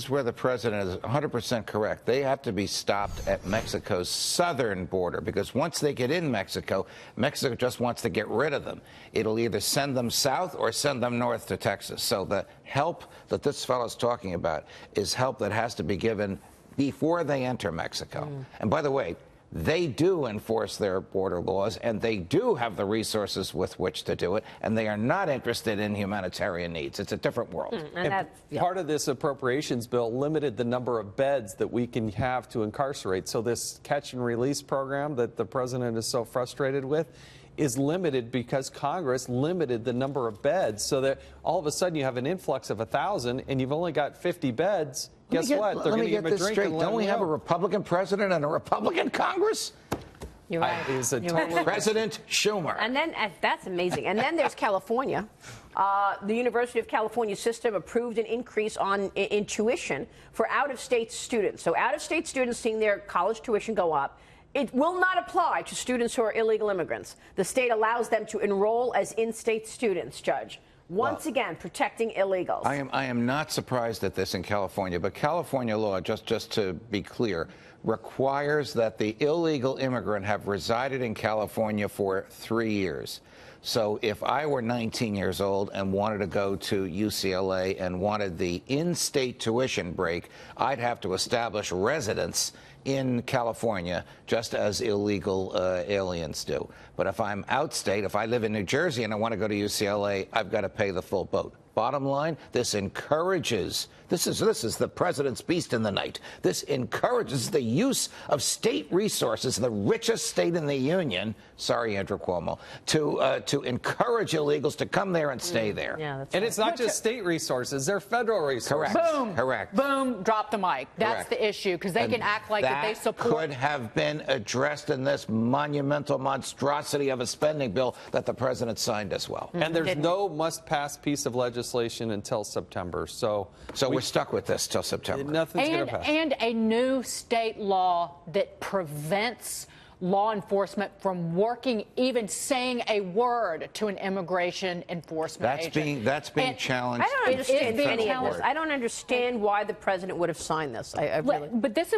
is where the president is 100% correct. They have to be stopped at Mexico's southern border, because once they get in Mexico, Mexico just wants to get rid of them. It'll either send them south or send them north to Texas. So the help that this fellow's talking about is help that has to be given before they enter Mexico. And by the way, they do enforce their border laws, and they do have the resources with which to do it, and they are not interested in humanitarian needs. It's a different world. And part of this appropriations bill limited the number of beds that we can have to incarcerate. So this catch and release program that the president is so frustrated with is limited because Congress limited the number of beds, so that all of a sudden you have an influx of 1,000 and you've only got 50 beds. Guess what? They're going to give them a drink and let Don't we have a Republican president and a Republican Congress? You're right. President Schumer. And then, that's amazing. And then there's California. The University of California system approved an increase in tuition for out-of-state students. So out-of-state students seeing their college tuition go up. It will not apply to students who are illegal immigrants. The state allows them to enroll as in-state students, Judge. Once again, protecting illegals. I am not surprised at this in California, but California law, just to be clear, requires that the illegal immigrant have resided in California for 3 years. So if I were 19 years old and wanted to go to UCLA and wanted the in-state tuition break, I'd have to establish residence in California, just as illegal aliens do. But if I'm outstate, if I live in New Jersey and I want to go to UCLA, I've got to pay the full boat. Bottom line, this encourages, this is the president's beast in the night. This encourages the use of state resources, the richest state in the union, sorry, Andrew Cuomo, to encourage illegals to come there and stay there. Yeah, that's and right. it's not just state resources, they're federal resources. Correct. Boom. Correct. Boom. Drop the mic. That's the issue, because they can act like that they support. Could have been addressed in this monumental monstrosity of a spending bill that the president signed as well. And there's no must-pass piece of legislation until September. So we're stuck with this till September. Nothing's going to pass. And a new state law that prevents law enforcement from working, even saying a word to an immigration enforcement agent. That's being challenged. I don't understand any of this. Forward. I don't understand why the president would have signed this. I really. But this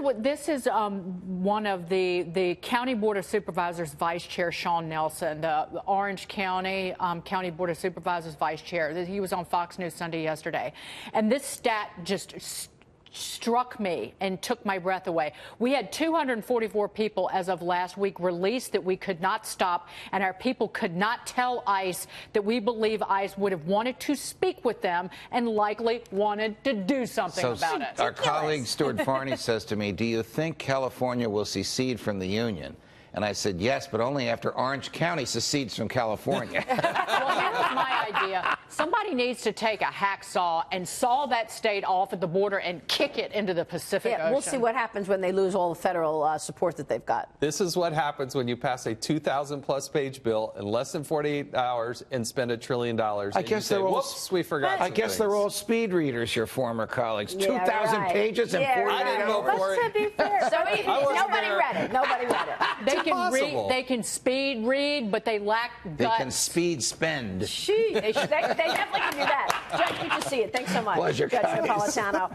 is one of the County Board of Supervisors Vice Chair Sean Nelson, the Orange County County Board of Supervisors Vice Chair. He was on Fox News Sunday yesterday, and this stat just struck me and took my breath away. We had 244 people as of last week released that we could not stop, and our people could not tell ICE that we believe ICE would have wanted to speak with them and likely wanted to do something about it. Our colleague Stuart Farney says to me, do you think California will secede from the Union? And I said, yes, but only after Orange County secedes from California. Well, here's my idea. Somebody needs to take a hacksaw and saw that state off at the border and kick it into the Pacific Ocean. We'll see what happens when they lose all the federal support that they've got. This is what happens when you pass a 2,000-plus page bill in less than 48 hours and spend $1 trillion. I guess they're all, whoops, we forgot. I guess they're all speed readers, your former colleagues. Yeah, 2,000 pages and 48 hours. I didn't go for it. To be fair. So nobody read it. Nobody read it. They can speed read, but they lack guts. They can speed spend. They definitely can do that. Judge, good to see you. Thanks so much. Pleasure, Judge guys. Napolitano.